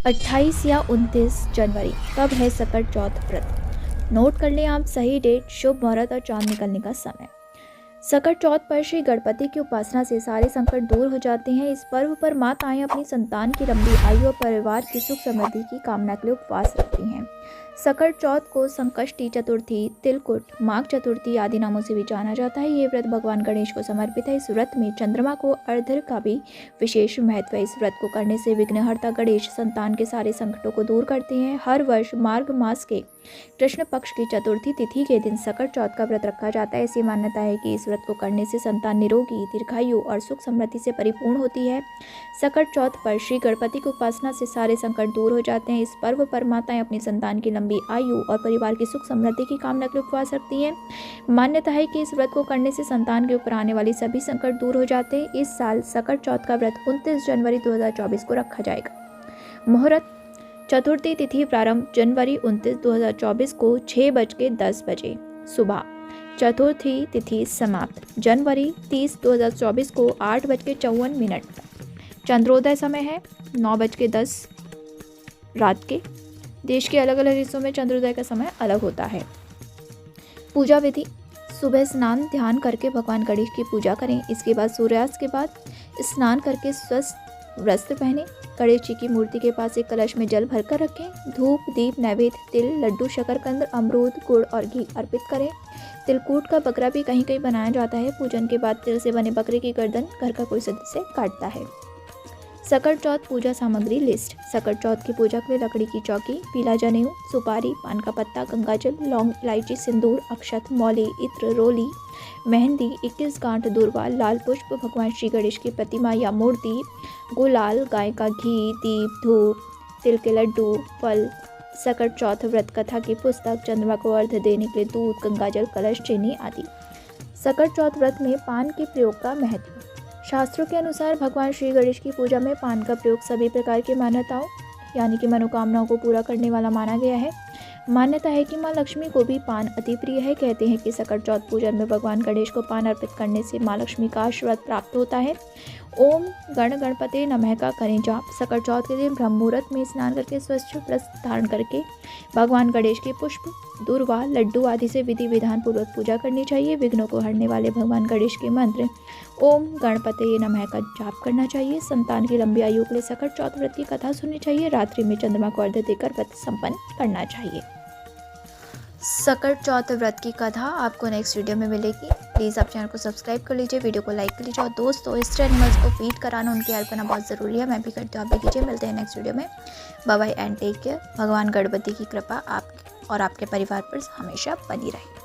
28 या 29 जनवरी कब है सकट चौथ व्रत? नोट कर लें आप सही डेट, शुभ मुहूर्त और चांद निकलने का समय। सकट चौथ पर श्री गणपति की उपासना से सारे संकट दूर हो जाते हैं। इस पर्व पर माताएं अपनी संतान की लंबी आयु और परिवार की सुख समृद्धि की कामना के लिए उपवास रखती हैं। सकट चौथ को संकष्टी चतुर्थी, तिलकुट, माघ चतुर्थी आदि नामों से भी जाना जाता है। ये व्रत भगवान गणेश को समर्पित है। इस व्रत में चंद्रमा को अर्घ्य का भी विशेष महत्व है। इस व्रत को करने से विघ्नहर्ता गणेश संतान के सारे संकटों को दूर करते हैं। हर वर्ष मार्ग मास के कृष्ण पक्ष की चतुर्थी तिथि के दिन सकट चौथ का व्रत रखा जाता है। ऐसी मान्यता है कि इस व्रत को करने से संतान निरोगी, दीर्घायु और सुख समृद्धि से परिपूर्ण होती है। सकट चौथ पर श्री गणपति की उपासना से सारे संकट दूर हो जाते हैं। इस पर्व पर माताएं अपनी संतान की लंबी आयु और परिवार की सुख समृद्धि की कामना के लिए उपवास रखती हैं। मान्यता है कि इस व्रत को करने से संतान के ऊपर आने वाली सभी संकट दूर हो जाते हैं। इस साल सकट चौथ का व्रत 29 जनवरी 2024 को रखा जाएगा। मुहूर्त चतुर्थी तिथि प्रारंभ जनवरी 29, 2024 को 6:10 सुबह। चतुर्थी तिथि समाप्त जनवरी 30, 2024 को 8:54। चंद्रोदय समय है 9:10 रात के। देश के अलग अलग हिस्सों में चंद्रोदय का समय अलग होता है। पूजा विधि: सुबह स्नान ध्यान करके भगवान गणेश की पूजा करें। इसके बाद सूर्यास्त के बाद स्नान करके स्वस्थ वस्त्र पहने। गणेश जी की मूर्ति के पास एक कलश में जल भरकर रखें। धूप, दीप, नैवेद्य, तिल, लड्डू, शकरकंद, अमरूद, गुड़ और घी अर्पित करें। तिलकूट का बकरा भी कहीं कहीं बनाया जाता है। पूजन के बाद तिल से बने बकरे की गर्दन घर का कोई सदस्य काटता है। सकट चौथ पूजा सामग्री लिस्ट: सकट चौथ की पूजा के लिए लकड़ी की चौकी, पीला जनेऊ, सुपारी, पान का पत्ता, गंगाजल, लौंग, इलायची, सिंदूर, अक्षत, मौली, इत्र, रोली, मेहंदी, 21 गांठ दूर्वा, लाल पुष्प, भगवान श्री गणेश की प्रतिमा या मूर्ति, गुलाल, गाय का घी, दीप, धूप, तिल के लड्डू, फल। सकट चौथ व्रत कथा की पुस्तक, चंद्रमा को अर्घ्य देने के लिए दूध, गंगाजल, कलश, चीनी आदि। सकट चौथ व्रत में पान के प्रयोग का महत्व: शास्त्रों के अनुसार भगवान श्री गणेश की पूजा में पान का प्रयोग सभी प्रकार की मान्यताओं यानी कि मनोकामनाओं को पूरा करने वाला माना गया है। मान्यता है कि मां लक्ष्मी को भी पान अति प्रिय है। कहते हैं कि सकट चौथ पूजन में भगवान गणेश को पान अर्पित करने से मां लक्ष्मी का आशीर्वाद प्राप्त होता है। ओम गण गणपते नमः का करें जाप। सकट चौथ के दिन ब्रह्म मुहूर्त में स्नान करके स्वच्छ वस्त्र धारण करके भगवान गणेश के पुष्प, दूर्वा, लड्डू आदि से विधि विधान पूर्वक पूजा करनी चाहिए। विघ्नों को हरने वाले भगवान गणेश के मंत्र ओम गणपते नमः का जाप करना चाहिए। संतान की लंबी आयु के लिए सकट चौथ व्रत की कथा सुननी चाहिए। रात्रि में चंद्रमा को अर्घ्य देकर व्रत संपन्न करना चाहिए। सकट चौथ व्रत की कथा आपको नेक्स्ट वीडियो में मिलेगी। प्लीज़ आप चैनल को सब्सक्राइब कर लीजिए, वीडियो को लाइक कर लीजिए और दोस्तों इस एनिमल्स को फीड कराना, उनकी हेल्प करना बहुत ज़रूरी है। मैं भी करती हूँ, आप भी कीजिए। मिलते हैं नेक्स्ट वीडियो में। Bye bye and take care. भगवान गणपति की कृपा आप और आपके परिवार पर हमेशा बनी रहे।